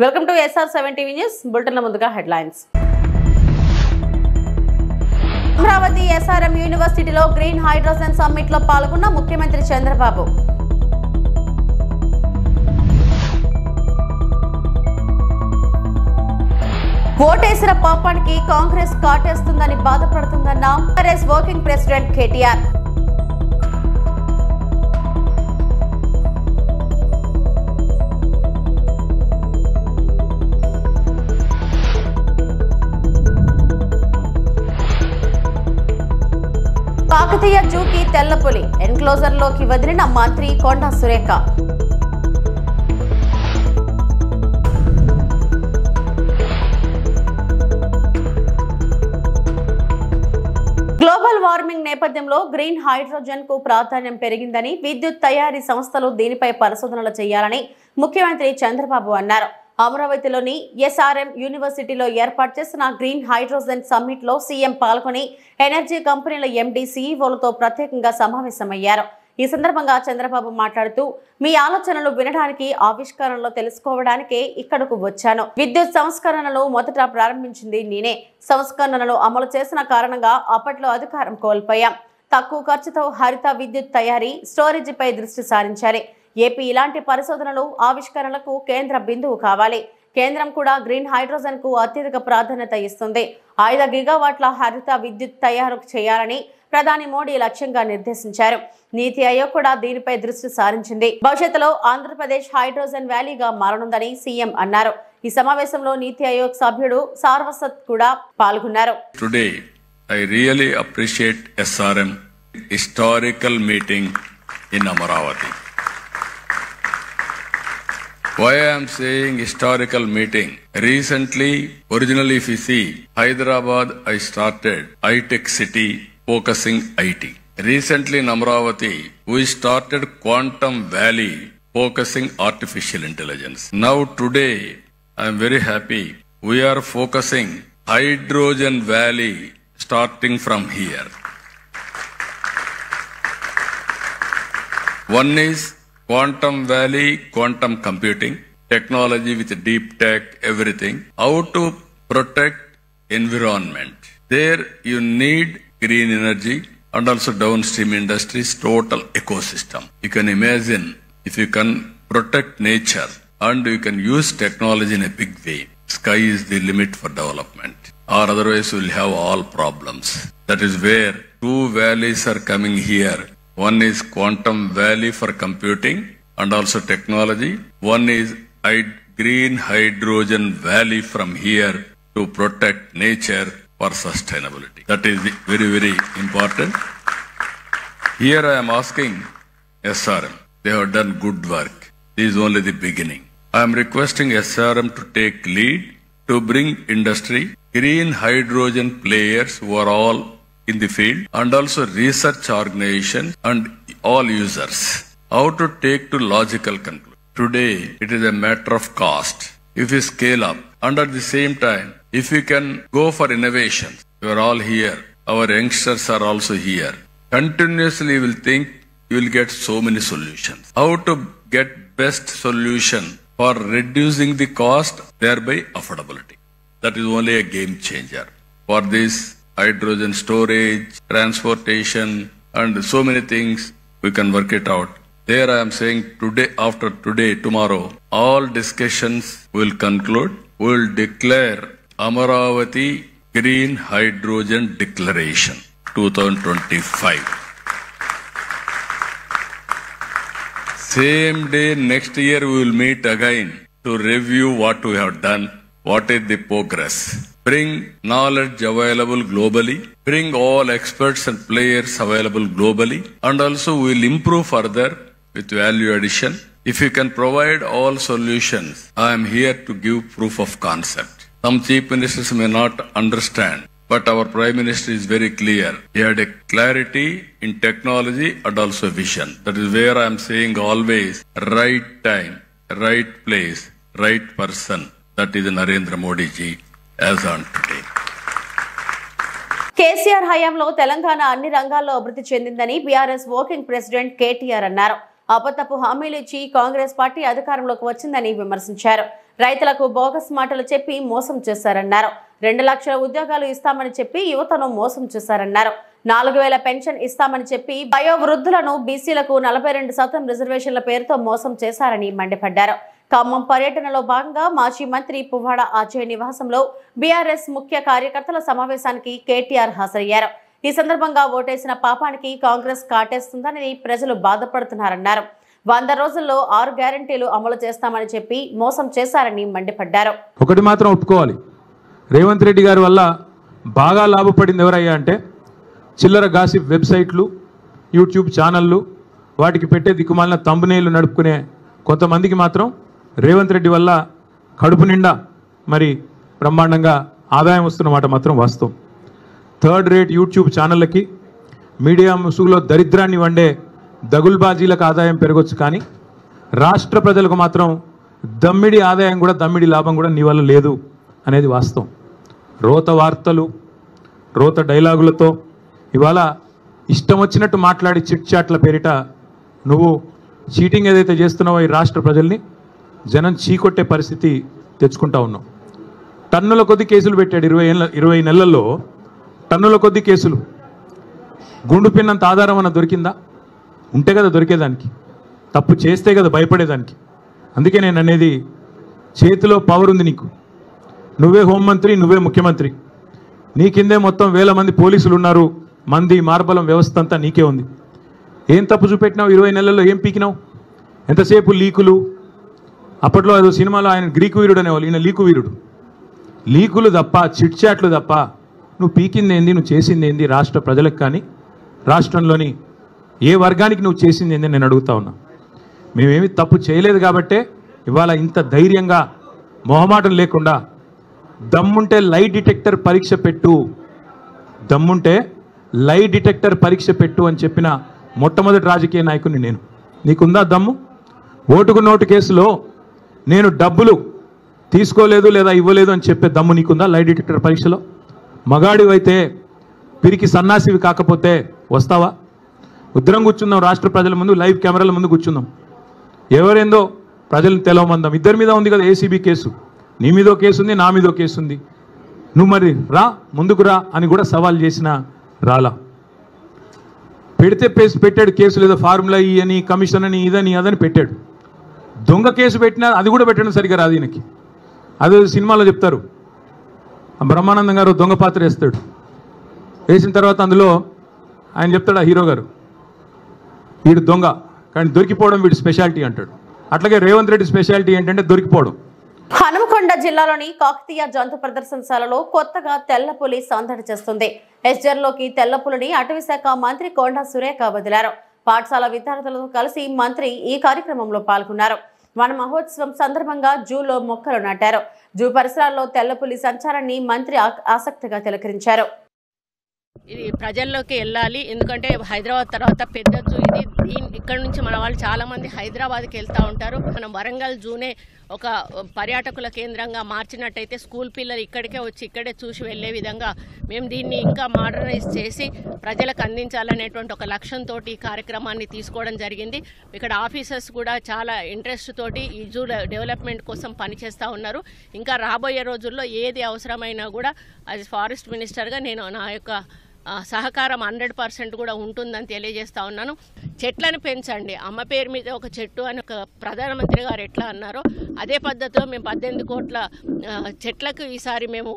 Welcome to SR7 TV news బులెటిన్ల ముందుగా headlines. Amaravati SRM యూనివర్సిటీలో గ్రీన్ హైడ్రోజన్ సమ్మిట్ లో పాల్గొన్న ముఖ్యమంత్రి చంద్రబాబు. ఓటేసిన పాపానికి కాంగ్రెస్ కాటేస్తుందని బాధపడుతుందన్న కాంగ్రెస్ వర్కింగ్ ప్రెసిడెంట్ కేటీఆర్. కాకతీయ జూకి తెల్లపులి ఎన్క్లోజర్ లోకి వదిలిన మంత్రి కొండా సురేఖ. గ్లోబల్ వార్మింగ్ నేపథ్యంలో గ్రీన్ హైడ్రోజన్ కు ప్రాధాన్యం పెరిగిందని, విద్యుత్ తయారీ సంస్థలు దీనిపై పరిశోధనలు చేయాలని ముఖ్యమంత్రి చంద్రబాబు అన్నారు. అమరావతిలోని SRM యూనివర్సిటీలో ఏర్పాటు చేసిన గ్రీన్ హైడ్రోజన్ సమ్మిట్ లో సీఎం పాల్గొని ఎనర్జీ కంపెనీల MD, CEOలతో ప్రత్యేకంగా సమావేశమయ్యారు. ఈ సందర్భంగా చంద్రబాబు మాట్లాడుతూ, మీ ఆలోచనలు వినడానికి, ఆవిష్కరణలో తెలుసుకోవడానికే ఇక్కడకు వచ్చాను. విద్యుత్ సంస్కరణలు మొదట ప్రారంభించింది నేనే. సంస్కరణలు అమలు చేసిన కారణంగా అప్పట్లో అధికారం కోల్పోయాం. తక్కువ ఖర్చుతో హరిత విద్యుత్ తయారీ, స్టోరేజ్ పై దృష్టి సారించాలి. ఏపీ ఇలాంటి పరిశోధనలు, ఆవిష్కరణలకు కేంద్ర బిందువు కావాలి. కేంద్రం కూడా గ్రీన్ హైడ్రోజన్ కు అత్యధిక ప్రాధాన్యత ఇస్తుంది. 5 గిగావాట్ల హరిత విద్యుత్ తయారు చేయాలని ప్రధాని మోడీ లక్ష్యంగా నిర్దేశించారు. నీతి ఆయోగ్ కూడా దీనిపై దృష్టి సారించింది. భవిష్యత్తులో ఆంధ్రప్రదేశ్ హైడ్రోజన్ వ్యాలీగా మారనుందని సీఎం అన్నారు. ఈ సమావేశంలో నీతి ఆయోగ్ సభ్యుడు సార్వసత్ కూడా పాల్గొన్నారు. Today, I really appreciate SRM historical meeting in Amaravati. Why I am saying historical meeting? Recently, originally if you see, Hyderabad I started high-tech city focusing IT. Recently in Amaravati, we started Quantum Valley focusing artificial intelligence. Now today, I am very happy. We are focusing Hydrogen Valley starting from here. One is Quantum Valley, quantum computing, technology with deep tech, everything. How to protect environment. There you need green energy and also downstream industries, total ecosystem. You can imagine if you can protect nature and you can use technology in a big way, sky is the limit for development. Or otherwise we will have all problems. That is where 2 valleys are coming here. One is Quantum Valley for computing and also technology. One is Green Hydrogen Valley from here to protect nature for sustainability. That is very, very important. Here I am asking SRM. They have done good work. This is only the beginning. I am requesting SRM to take lead to bring industry, green hydrogen players who are all in the field, and also research organizations and all users. How to take to logical conclusion. Today, it is a matter of cost. If you scale up, and at the same time, if you can go for innovation, you are all here. Our youngsters are also here. Continuously, you will think you will get so many solutions. How to get best solution for reducing the cost, thereby affordability. That is only a game changer. For this, hydrogen storage, transportation, and so many things, we can work it out. There I am saying today, after today, tomorrow, all discussions will conclude. We will declare Amaravati Green Hydrogen Declaration 2025. Same day, next year, we will meet again to review what we have done, what is the progress. Bring knowledge available globally, bring all experts and players available globally, and also we will improve further with value addition. If you can provide all solutions, I am here to give proof of concept. Some chief ministers may not understand, but our Prime Minister is very clear. He had a clarity in technology and also vision. That is where I am saying always, right time, right place, right person. That is Narendra Modi ji. As on today. KCR హయాంలో తెలంగాణ అన్ని రంగాల్లో అభివృద్ధి చెందిందని BRS working president KTR అన్నారు. అబద్ధపు హామీలు ఇచ్చి Congress party అధికారంలోకి వచ్చిందని విమర్శించారు. రైతులకు బోగస్ మాటలు చెప్పి మోసం చేశారన్నారు. 2 లక్షల ఉద్యోగాలు ఇస్తామని చెప్పి యువతను మోసం చేశారన్నారు. 4000 పెన్షన్ ఇస్తామని చెప్పి వయోవృద్ధులను బీసీలకు 42% రిజర్వేషన్ల పేరుతో మోసం చేశారని మండిపడ్డారు. ఖమ్మం పర్యటనలో భాగంగా మాజీ మంత్రి పువ్వాడ అజయ్ నివాసంలో బీఆర్ఎస్ ముఖ్య కార్యకర్తల సమావేశానికి కేటీఆర్ హాజరయ్యారు. ఈ సందర్భంగా ఓటేసిన పాపానికి కాంగ్రెస్ కాటేస్తుందని ప్రజలు బాధపడుతున్నారన్నారు. 100 రోజుల్లో 6 గ్యారంటీలు అమలు చేస్తామని చెప్పి మోసం చేశారని మండిపడ్డారు. ఒకటి మాత్రం ఒప్పుకోవాలి, రేవంత్ రెడ్డి గారి వల్ల బాగా లాభపడింది ఎవరయ్యా అంటే చిల్లర గాసిప్ వెబ్సైట్లు, యూట్యూబ్ ఛానళ్ళు, వాటికి పెట్టే దిక్కుమాలిన తంబనేళ్లు నడుపుకునే కొంతమందికి మాత్రం రేవంత్ రెడ్డి వల్ల కడుపు నిండా మరి బ్రహ్మాండంగా ఆదాయం వస్తున్నమాట మాత్రం వాస్తవం. 3rd రేట్ యూట్యూబ్ ఛానళ్ళకి, మీడియా ముసుగులో దరిద్రాన్ని వండే దగుల్బాజీలకు ఆదాయం పెరగొచ్చు, కానీ రాష్ట్ర ప్రజలకు మాత్రం దమ్మిడి ఆదాయం కూడా దమ్మిడి లాభం కూడా నీ వల్ల లేదు అనేది వాస్తవం. రోత వార్తలు, రోత డైలాగులతో ఇవాళ ఇష్టం వచ్చినట్టు మాట్లాడి చిట్ చాట్ల పేరిట నువ్వు చీటింగ్ ఏదైతే చేస్తున్నావో ఈ రాష్ట్ర ప్రజల్ని జనం చీకొట్టే పరిస్థితి తెచ్చుకుంటా ఉన్నావు. టన్నుల కొద్ది కేసులు పెట్టాడు. 20 నెలల్లో టన్నుల కొద్ది కేసులు. గుండు పిన్నంత ఆధారం అన్న దొరికిందా? ఉంటే కదా దొరికేదానికి, తప్పు చేస్తే కదా భయపడేదానికి. అందుకే నేను అనేది, చేతిలో పవర్ ఉంది నీకు, నువ్వే హోంమంత్రి, నువ్వే ముఖ్యమంత్రి, నీ కిందే మొత్తం 1000 మంది పోలీసులు ఉన్నారు, మంది మార్బలం వ్యవస్థ అంతా నీకే ఉంది. ఏం తప్పు చూపెట్టినావు? 20 నెలల్లో ఏం పీకినావు? ఎంతసేపు లీకులు. అప్పట్లో ఏదో సినిమాలో ఆయన గ్రీకు వీరుడు అనేవాళ్ళు, ఈయన లీకు వీరుడు. లీకులు తప్ప, చిట్ చాట్లు తప్ప నువ్వు పీకింది ఏంది, నువ్వు చేసింది ఏంది రాష్ట్ర ప్రజలకు కానీ రాష్ట్రంలోని ఏ వర్గానికి నువ్వు చేసింది ఏంది నేను అడుగుతా ఉన్నా. మేమేమి తప్పు చేయలేదు కాబట్టే ఇవాళ ఇంత ధైర్యంగా మొహమాటం లేకుండా దమ్ముంటే లై డిటెక్టర్ పరీక్ష పెట్టు, దమ్ముంటే లై డిటెక్టర్ పరీక్ష పెట్టు అని చెప్పిన మొట్టమొదటి రాజకీయ నాయకుడిని నేను. నీకుందా దమ్ము? ఓటుకు నోటు కేసులో నేను డబ్బులు తీసుకోలేదు లేదా ఇవ్వలేదు అని చెప్పే దమ్ము నీకుందా? లై డిటెక్టర్ పరీక్షలో మగాడివైతే, పిరికి సన్నాసివి కాకపోతే వస్తావా? ఉద్రం కూర్చుందాం, రాష్ట్ర ప్రజల ముందు లైవ్ కెమెరాల ముందు కూర్చుందాం, ఎవరేందో ప్రజలను తెలవమందాం. ఇద్దరి మీద ఉంది కదా ఏసీబీ కేసు, నీ మీదో కేసు ఉంది, నా మీదో కేసు ఉంది. నువ్వు మరి రా, ముందుకు రా అని కూడా సవాల్ చేసిన రాలా. పెడితే పెట్టాడు కేసులు, ఏదో ఫార్ములా ఈ అని, కమిషన్ అని, ఇదని అదని పెట్టాడు. దొంగ కేసు పెట్టినా అది కూడా పెట్టడం సరిగ్గా రాదు ఈయనకి. అదే సినిమాలో చెప్తారు, బ్రహ్మానందం గారు దొంగ పాత్ర వేస్తాడు, వేసిన తర్వాత అందులో ఆయన చెప్తాడు, ఆ హీరో గారు, వీడు దొంగ కానీ దొరికిపోవడం వీడి స్పెషాలిటీ అంటాడు. అట్లాగే రేవంత్ రెడ్డి స్పెషాలిటీ ఏంటంటే దొరికిపోవడం. హనుమకొండ జిల్లాలోని కాకతీయ జంతు ప్రదర్శనశాలలో కొత్తగా తెల్ల పులి సందడి చేస్తుంది. ఎస్జర్లోకి తెల్ల పులిని అటవీశాఖ మంత్రి కొండా సురేఖ వదిలారు. పాఠశాల విద్యార్థులతో కలిసి మంత్రి ఈ కార్యక్రమంలో పాల్గొన్నారు. వన మహోత్సవం సందర్భంగా జూలో మొక్కలు నాటారు. జూ పరిసరాల్లో తెల్ల పులి సంచారాన్ని మంత్రి ఆసక్తిగా తిలకరించారు. ఇది ప్రజల్లోకి వెళ్ళాలి, ఎందుకంటే హైదరాబాద్ తర్వాత పెద్ద జూ ఇది. ఇక్కడ నుంచి మన వాళ్ళు చాలా మంది హైదరాబాద్కి వెళ్తూ ఉంటారు. మనం వరంగల్ జూనే ఒక పర్యాటకుల కేంద్రంగా మార్చినట్టయితే స్కూల్ పిల్లలు ఇక్కడికే వచ్చి ఇక్కడే చూసి వెళ్ళే విధంగా మేము దీన్ని ఇంకా మోడర్నైజ్ చేసి ప్రజలకు అందించాలనేటువంటి ఒక లక్ష్యంతో ఈ కార్యక్రమాన్ని తీసుకోవడం జరిగింది. ఇక్కడ ఆఫీసర్స్ కూడా చాలా ఇంట్రెస్ట్ తోటి ఈ జూ డెవలప్మెంట్ కోసం పనిచేస్తూ ఉన్నారు. ఇంకా రాబోయే రోజుల్లో ఏది అవసరమైనా కూడా యాజ్ ఫారెస్ట్ మినిస్టర్గా నేను నా యొక్క సహకారం 100% కూడా ఉంటుందని తెలియజేస్తా ఉన్నాను. చెట్లను పెంచండి, అమ్మ పేరు మీద ఒక చెట్టు అని ఒక ప్రధానమంత్రి గారు ఎట్లా అన్నారో అదే పద్ధతిలో మేము 18 కోట్ల చెట్లకు ఈసారి మేము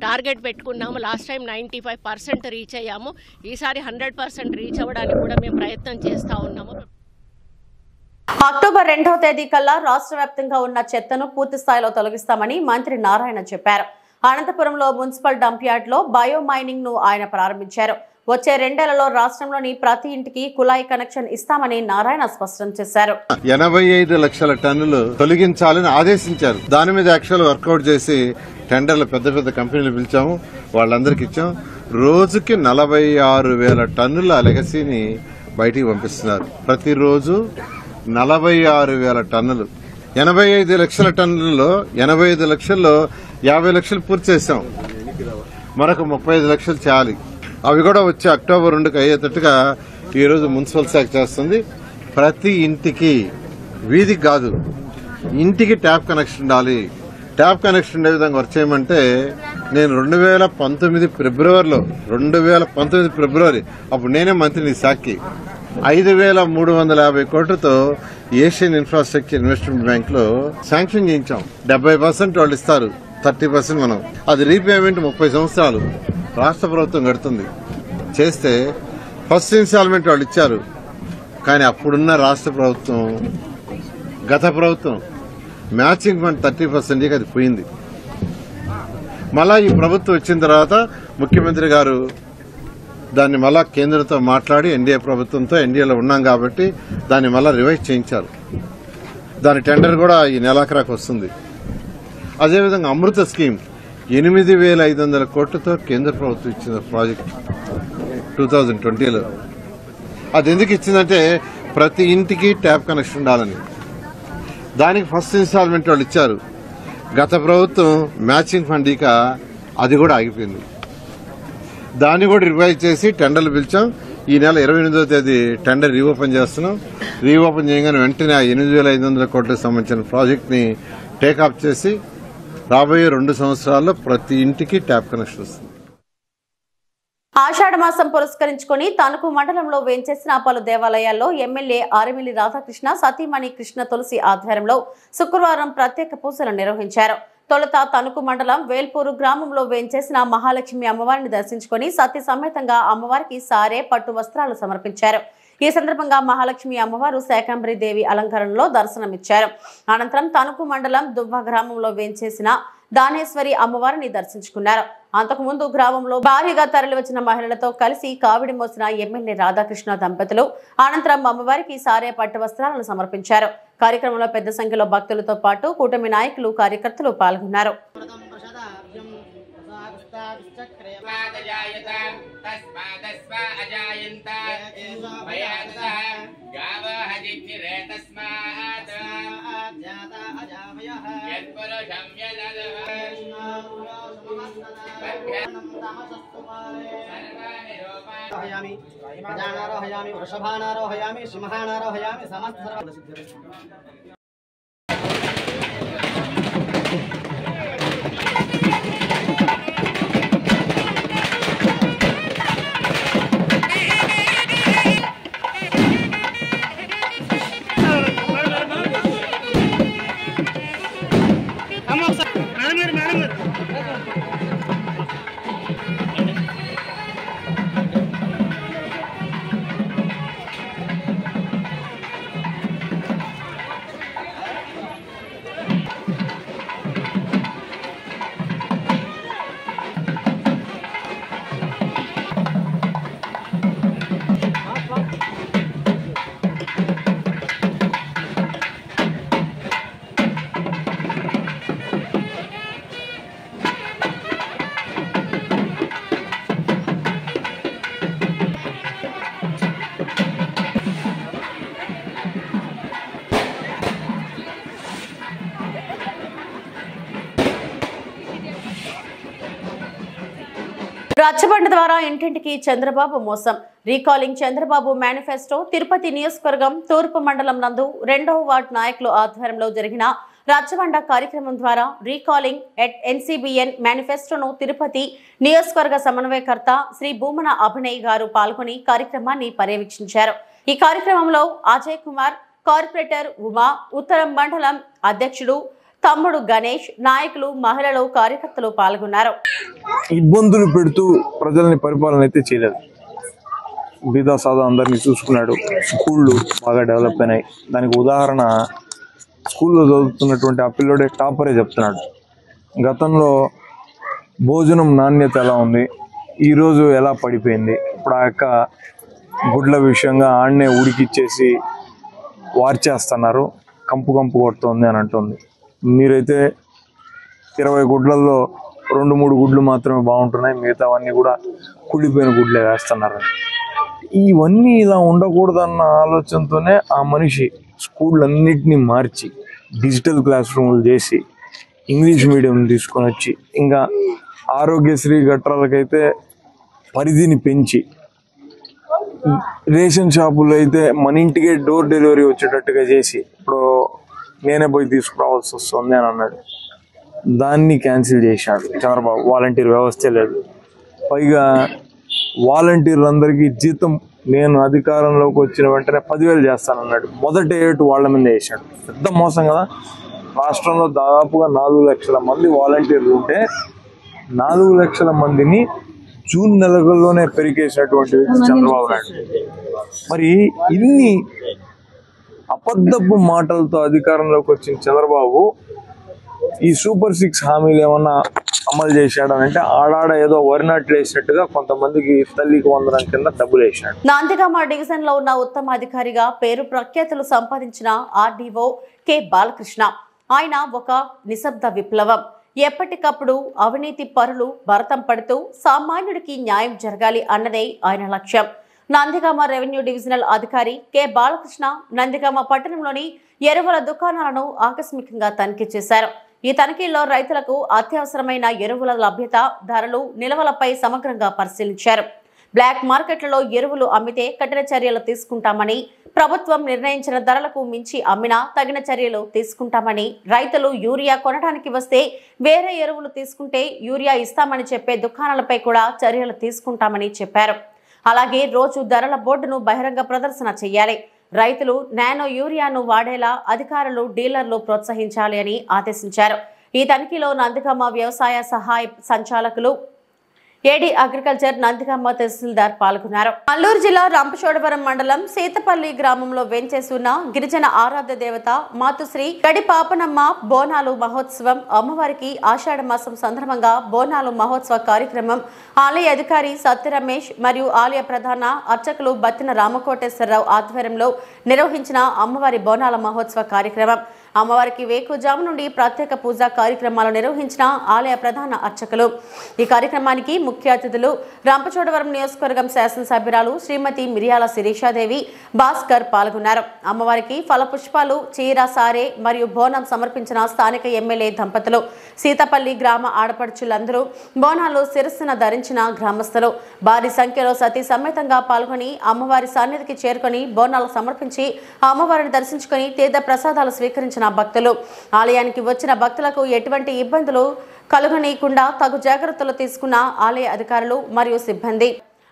టార్గెట్ పెట్టుకున్నాము. లాస్ట్ టైం 95% రీచ్ అయ్యాము. ఈసారి 100% రీచ్ అవ్వడానికి కూడా మేము ప్రయత్నం చేస్తూ ఉన్నాము. అక్టోబర్ 2వ తేదీ కల్లా రాష్ట్ర వ్యాప్తంగా ఉన్న చెత్తను పూర్తి స్థాయిలో తొలగిస్తామని మంత్రి నారాయణ చెప్పారు. అనంతపురంలో మున్సిపల్ డంప్ యార్డ్ లో బయో మైనింగ్ ను ఆయన ప్రారంభించారు. వచ్చే 2 ఏళ్లలో రాష్ట్రంలోని ప్రతి ఇంటికి కుళాయి కనెక్షన్ ఇస్తామని నారాయణ స్పష్టం చేశారు. 85 లక్షల టన్నులు తొలగించాలని ఆదేశించారు. దాని మీద యాక్చువల్ వర్కౌట్ చేసి టెండర్లు పెద్ద పెద్ద కంపెనీలు పిలిచాము, వాళ్ళందరికి ఇచ్చాం. రోజుకి 46,000 టన్నుల లెగసీని బయటికి పంపిస్తున్నారు. ప్రతిరోజు 46,000 టన్నులు. 85 లక్షల టన్నులలో 85 లక్షల్లో 50 లక్షలు పూర్తి చేశాం. మరొక 35 లక్షలు చేయాలి. అవి కూడా వచ్చి అక్టోబర్ 2కి అయ్యేటట్టుగా ఈరోజు మున్సిపల్ శాఖ చేస్తుంది. ప్రతి ఇంటికి, వీధికి కాదు, ఇంటికి ట్యాప్ కనెక్షన్ ఉండాలి. ట్యాప్ కనెక్షన్ ఉండే విధంగా వర్క్ చేయమంటే నేను 2019 ఫిబ్రవరి అప్పుడు నేనే మంత్రిని శాఖకి 5,350 కోట్లతో ఏషియన్ ఇన్ఫ్రాస్ట్రక్చర్ ఇన్వెస్ట్మెంట్ బ్యాంక్ లో శాంక్షన్ చేయించాం. 70% వాళ్ళు ఇస్తారు, 30% మనం. అది రీపేమెంట్ 30 సంవత్సరాలు రాష్ట్ర ప్రభుత్వం కడుతుంది. చేస్తే ఫస్ట్ ఇన్స్టాల్మెంట్ వాళ్ళు ఇచ్చారు. కానీ అప్పుడున్న రాష్ట్ర ప్రభుత్వం, గత ప్రభుత్వం మ్యాచింగ్ ఫండ్ 30%కి అది పోయింది. మళ్ళా ఈ ప్రభుత్వం వచ్చిన తర్వాత ముఖ్యమంత్రి గారు దాన్ని మళ్ళా కేంద్రంతో మాట్లాడి ఎన్డీఏ ప్రభుత్వంతో, ఎన్డీఏలో ఉన్నాం కాబట్టి దాన్ని మళ్ళా రివైజ్ చేయించారు. దాని టెండర్ కూడా ఈ నెలాఖరాకు వస్తుంది. అదేవిధంగా అమృత స్కీమ్ 8,500 కోట్లతో కేంద్ర ప్రభుత్వం ఇచ్చిన ప్రాజెక్ట్ 2020లో. అది ఎందుకు ఇచ్చిందంటే ప్రతి ఇంటికి ట్యాప్ కనెక్షన్ ఉండాలని. దానికి ఫస్ట్ ఇన్స్టాల్మెంట్ వాళ్ళు ఇచ్చారు. గత ప్రభుత్వం మ్యాచింగ్ ఫండ్ ఇక అది కూడా ఆగిపోయింది. దాన్ని కూడా రివైజ్ చేసి టెండర్లు పిలిచాం. ఈ నెల 28వ తేదీ టెండర్ రీఓపెన్ చేస్తున్నాం. రీఓపెన్ చేయగానే వెంటనే 8,500 కోట్లకు సంబంధించిన ప్రాజెక్ట్ ని టేకాఫ్ చేసి రాబోయే 2 సంవత్సరాల్లో ప్రతి ఇంటికి ట్యాప్ కనెక్షన్ వస్తుంది. ఆషాఢ మాసం పురస్కరించుకుని తణుకు మండలంలో వేంచేసిన పలు దేవాలయాల్లో ఎమ్మెల్యే ఆర్మిల్లి రాధాకృష్ణ, సతీమణి కృష్ణ తులసి ఆధ్వర్యంలో శుక్రవారం ప్రత్యేక పూజలు నిర్వహించారు. తొలుత తణుకు మండలం వేల్పూరు గ్రామంలో వేంచేసిన మహాలక్ష్మి అమ్మవారిని దర్శించుకుని సతీ సమేతంగా అమ్మవారికి సారే, పట్టు వస్త్రాలు సమర్పించారు. ఈ సందర్భంగా మహాలక్ష్మి అమ్మవారు శాకంబరి దేవి అలంకరణలో దర్శనమిచ్చారు. అనంతరం తణుకు మండలం దువ్వ గ్రామంలో వేంచేసిన దానేశ్వరి అమ్మవారిని దర్శించుకున్నారు. అంతకుముందు గ్రామంలో భారీగా తరలివచ్చిన మహిళలతో కలిసి కావిడి మోసిన ఎమ్మెల్యే రాధాకృష్ణ దంపతులు అనంతరం అమ్మవారికి సారే, పట్టు వస్త్రాలను సమర్పించారు. కార్యక్రమంలో పెద్ద సంఖ్యలో భక్తులతో పాటు కూటమి నాయకులు, కార్యకర్తలు పాల్గొన్నారు. ప్రజానారోహయామి, వృషభానారోహయామి, సింహానారోహయామి, సమస్త రచ్చబండ ద్వారా ఇంటింటికి చంద్రబాబు మోసం. Recalling Chandrababu manifesto. తిరుపతి నియోజకవర్గం తూర్పు మండలం నందు 2వ వార్డు నాయకులు ఆధ్వర్యంలో జరిగిన రచ్చబండ కార్యక్రమం ద్వారా రీకాలింగ్ ఎన్సీబీఎన్ మేనిఫెస్టోను తిరుపతి నియోజకవర్గ సమన్వయకర్త శ్రీ భూమన అభినయ్ గారు పాల్గొని కార్యక్రమాన్ని పర్యవేక్షించారు. ఈ కార్యక్రమంలో అజయ్ కుమార్, కార్పొరేటర్ ఉమా, ఉత్తరం మండలం అధ్యక్షుడు తమ్ముడు గణేష్, నాయకులు, మహిళలు, కార్యకర్తలు పాల్గొన్నారు. ఇబ్బందులు పెడుతూ ప్రజల్ని పరిపాలన అయితే చేయలేదు. బీదా సాదా అందరినీ చూసుకున్నాడు. స్కూళ్ళు బాగా డెవలప్ అయినాయి. దానికి ఉదాహరణ స్కూల్లో చదువుతున్నటువంటి ఆ పిల్లోడే టాపరే చెప్తున్నాడు. గతంలో భోజనం నాణ్యత ఎలా ఉంది, ఈరోజు ఎలా పడిపోయింది. ఇప్పుడు ఆ యొక్క గుడ్ల విషయంగా ఆడనే ఉడికిచ్చేసి వార్చేస్తున్నారు, కంపు కంపు కొడుతుంది అని అంటుంది. మీరైతే 20 గుడ్లలో 2-3 గుడ్లు మాత్రమే బాగుంటున్నాయి, మిగతావన్నీ కూడా కుళ్ళిపోయిన గుడ్లే వేస్తున్నారు. ఇవన్నీ ఇలా ఉండకూడదన్న ఆలోచనతోనే ఆ మనిషి స్కూళ్ళన్నింటినీ మార్చి డిజిటల్ క్లాస్ రూములు చేసి ఇంగ్లీష్ మీడియం తీసుకొని వచ్చి, ఇంకా ఆరోగ్యశ్రీ గట్రాలకైతే పరిధిని పెంచి, రేషన్ షాపుల్లో అయితే మన ఇంటికే డోర్ డెలివరీ వచ్చేటట్టుగా చేసి ఇప్పుడు నేనే పోయి తీసుకురావాల్సి వస్తుంది అని అన్నాడు. దాన్ని క్యాన్సిల్ చేశాడు చంద్రబాబు. వాలంటీర్ వ్యవస్థే లేదు. పైగా వాలంటీర్లందరికీ జీతం నేను అధికారంలోకి వచ్చిన వెంటనే 10,000 చేస్తానన్నాడు. మొదటి ఏటు వాళ్ళ మీద వేసాడు. పెద్ద మోసం కదా. రాష్ట్రంలో దాదాపుగా 4 లక్షల మంది వాలంటీర్లు ఉంటే 4 లక్షల మందిని జూన్ నెలలోనే పెరిగేసినటువంటి వ్యక్తి చంద్రబాబు నాయుడు. మరి ఇన్ని అబద్ధపు మాటలతో అధికారంలోకి వచ్చిన చంద్రబాబు ఈ సూపర్ 6 హామీలు ఏమన్నా అమలు చేశాడనంటే ఆడాడ ఏదో వరి నాట్లు వేసినట్టుగా కొంతమందికి తల్లికి వందనం కింద డబ్బులు వేశాడు. నందిగామ డివిజన్ లో ఉన్న ఉత్తమ అధికారిగా పేరు ప్రఖ్యాతులు సంపాదించిన ఆర్డీఓ కె బాలకృష్ణ. ఆయన ఒక నిశ్శబ్ద విప్లవం. ఎప్పటికప్పుడు అవినీతి పరులు భరతం పడుతూ సామాన్యుడికి న్యాయం జరగాలి అన్నదే ఆయన లక్ష్యం. నందిగామ రెవెన్యూ డివిజనల్ అధికారి కె బాలకృష్ణ నందిగామ పట్టణంలోని ఎరువుల దుకాణాలను ఆకస్మికంగా తనిఖీ చేశారు. ఈ తనిఖీల్లో రైతులకు అత్యవసరమైన ఎరువుల లభ్యత, ధరలు, నిల్వలపై సమగ్రంగా పరిశీలించారు. బ్లాక్ మార్కెట్లలో ఎరువులు అమ్మితే కఠిన చర్యలు తీసుకుంటామని, ప్రభుత్వం నిర్ణయించిన ధరలకు మించి అమ్మినా తగిన చర్యలు తీసుకుంటామని, రైతులు యూరియా కొనడానికి వస్తే వేరే ఎరువులు తీసుకుంటే యూరియా ఇస్తామని చెప్పే దుకాణాలపై కూడా చర్యలు తీసుకుంటామని చెప్పారు. అలాగే రోజు ధరల బోర్డును బహిరంగ ప్రదర్శన చేయాలి. రైతులు నానో యూరియాను వాడేలా అధికారులు, డీలర్లు ప్రోత్సహించాలి అని ఆదేశించారు. ఈ తనిఖీలో నందిగామ వ్యవసాయ సహాయ సంచాలకులు, ఏడీ అగ్రికల్చర్, నందిగామ తహసీల్దార్ పాల్గొన్నారు. అల్లూరు జిల్లా రంపచోడవరం మండలం సీతపల్లి గ్రామంలో వేంచేసి ఉన్న గిరిజన ఆరాధ్య దేవత మాతుశ్రీ గడి పాపనమ్మ బోనాలు మహోత్సవం, అమ్మవారికి ఆషాఢ మాసం సందర్భంగా బోనాలు మహోత్సవ కార్యక్రమం ఆలయ అధికారి సత్య రమేష్ మరియు ఆలయ ప్రధాన అర్చకులు బత్తిన రామకోటేశ్వరరావు ఆధ్వర్యంలో నిర్వహించిన అమ్మవారి బోనాల మహోత్సవ కార్యక్రమం. అమ్మవారికి వేకుజాము నుండి ప్రత్యేక పూజా కార్యక్రమాలు నిర్వహించిన ఆలయ ప్రధాన అర్చకులు. ఈ కార్యక్రమానికి ముఖ్య అతిథులు రంపచోడవరం నియోజకవర్గం శాసనసభ్యురాలు శ్రీమతి మిరియాల శిరీషాదేవి, భాస్కర్ పాల్గొన్నారు. అమ్మవారికి ఫలపుష్పాలు, చీర, సారే మరియు బోనం సమర్పించిన స్థానిక ఎమ్మెల్యే దంపతులు, సీతపల్లి గ్రామ ఆడపడుచులందరూ, బోనాలు శిరస్సున ధరించిన గ్రామస్తులు భారీ సంఖ్యలో సతీ సమేతంగా పాల్గొని అమ్మవారి సన్నిధికి చేరుకొని బోనాలు సమర్పించి అమ్మవారిని దర్శించుకుని తీర్థ ప్రసాదాలు స్వీకరించిన భక్తులు. ఆలయానికి వచ్చిన భక్తులకు ఎటువంటి ఇబ్బందులు కలుగనీయకుండా తగు జాగ్రత్తలు తీసుకున్న ఆలయ అధికారులు మరియు సిబ్బంది.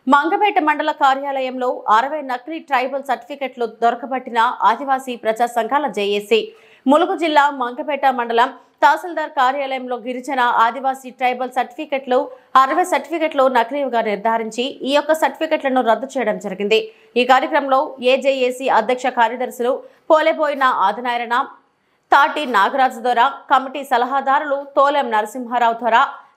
మంగపేట మండల కార్యాలయంలో 60 నకిలీ ట్రైబల్ సర్టిఫికెట్లు దొరకబట్టిన ఆదివాసీ ప్రజా సంఘాల జేఏసీ. ములుగు జిల్లా మంగపేట మండలం తహసీల్దార్ కార్యాలయంలో గిరిజన ఆదివాసీ ట్రైబల్ సర్టిఫికెట్లు 60 సర్టిఫికెట్లు నకిలీగా నిర్ధారించి ఈ యొక్క సర్టిఫికెట్లను రద్దు చేయడం జరిగింది. ఈ కార్యక్రమంలో ఏజేఏసీ అధ్యక్ష కార్యదర్శులు పోలేబోయిన ఆదినారాయణ, తాటి నాగరాజు దొర, కమిటీ సలహాదారులు తోలెం నరసింహారావు దొర,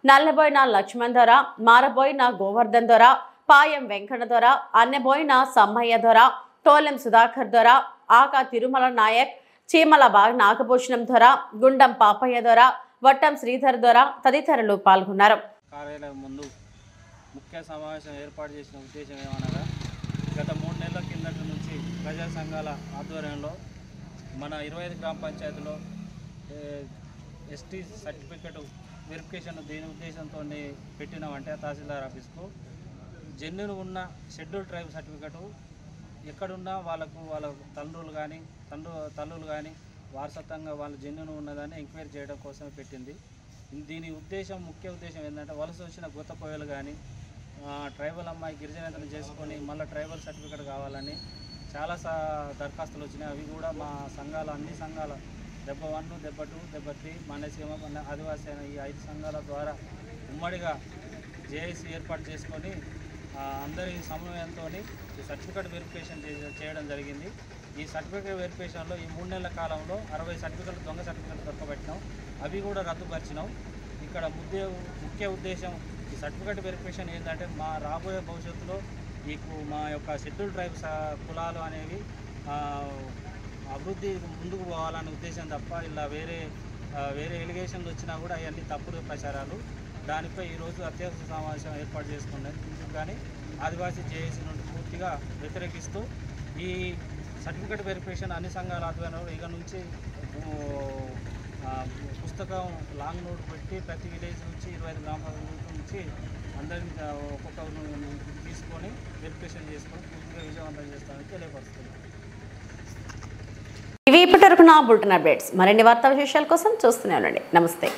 నల్లబోయిన లక్ష్మణ్ దొర, మారబోయిన గోవర్ధన్ దొర, పాయం వెంకట దొర, అన్నెబోయిన సమ్మయ్య దొర, తోలెం సుధాకర్ దొర, ఆకా తిరుమల నాయక్, చీమల నాగభూషణం దొర, గుండం పాపయ్య దొర, వట్టం శ్రీధర్ దొర తదితరులు పాల్గొన్నారు. కార్యాలయం ముందు ముఖ్య సమావేశం ఏర్పాటు చేసిన ఉద్దేశం ఏమనగా, గత 3 నెలల కిందటి నుంచి ప్రజా సంఘాల ఆధ్వర్యంలో మన 25 గ్రామ పంచాయతీలో ఎస్టీ సర్టిఫికెట్ వెరిఫికేషన్ దేని ఉద్దేశంతో పెట్టినామంటే తహసీల్దార్ ఆఫీస్కు జెన్యున్ ఉన్న షెడ్యూల్ ట్రైబ్ సర్టిఫికెట్ ఎక్కడున్నా వాళ్ళకు వాళ్ళ తల్లులు కానీ వారసత్వంగా వాళ్ళ జెన్యున్ ఉన్నదాన్ని ఎంక్వైరీ చేయడం కోసమే పెట్టింది. దీని ఉద్దేశం, ముఖ్య ఉద్దేశం ఏంటంటే వలస వచ్చిన గొత్త పొయ్యలు కానీ ట్రైబల్ అమ్మాయి గిరిజనేతలు చేసుకొని మళ్ళీ ట్రైబల్ సర్టిఫికెట్ కావాలని చాలా దరఖాస్తులు వచ్చినాయి. అవి కూడా మా సంఘాల, అన్ని సంఘాల 71, 72, 73, మనసీమ, ఆదివాసీ అయిన ఈ 5 సంఘాల ద్వారా ఉమ్మడిగా జేఏసీ ఏర్పాటు చేసుకొని అందరి సమన్వయంతో ఈ సర్టిఫికెట్ వెరిఫికేషన్ చేయడం జరిగింది. ఈ సర్టిఫికెట్ వెరిఫికేషన్లో ఈ 3 నెలల కాలంలో 60 సర్టిఫికెట్లు, దొంగ సర్టిఫికెట్లు దొరకబెట్టినాం. అవి కూడా రద్దుపరిచినాం. ఇక్కడ ముఖ్య ఉద్దేశం ఈ సర్టిఫికెట్ వెరిఫికేషన్ ఏంటంటే మా రాబోయే భవిష్యత్తులో మా యొక్క షెడ్యూల్ ట్రైబ్ కులాలు అనేవి అభివృద్ధి ముందుకు పోవాలనే ఉద్దేశం తప్ప ఇలా వేరే ఎలిగేషన్లు వచ్చినా కూడా అవన్నీ తప్పుడు ప్రచారాలు. దానిపై ఈరోజు అత్యవసర సమావేశం ఏర్పాటు చేసుకున్నాయి. కానీ ఆదివాసీ జేఏసీ నుండి పూర్తిగా వ్యతిరేకిస్తూ ఈ సర్టిఫికెట్ వెరిఫికేషన్ అన్ని సంఘాల ఆధ్వర్యంలో ఇక నుంచి పుస్తకం లాంగ్ నోట్ పెట్టి ప్రతి విలేజ్ నుంచి 25 గ్రామాల నుంచి అందరినీ ఒక్కొక్కరిని తీసుకొని వెరిఫికేషన్ చేసుకొని పూర్తిగా విజయవంతం చేస్తామని తెలియపరుస్తుంది. ఇవి ఇప్పటివరకు నా బులెటిన్ అప్డేట్స్. మరిన్ని వార్తా విశేషాల కోసం చూస్తూనే ఉండండి. నమస్తే.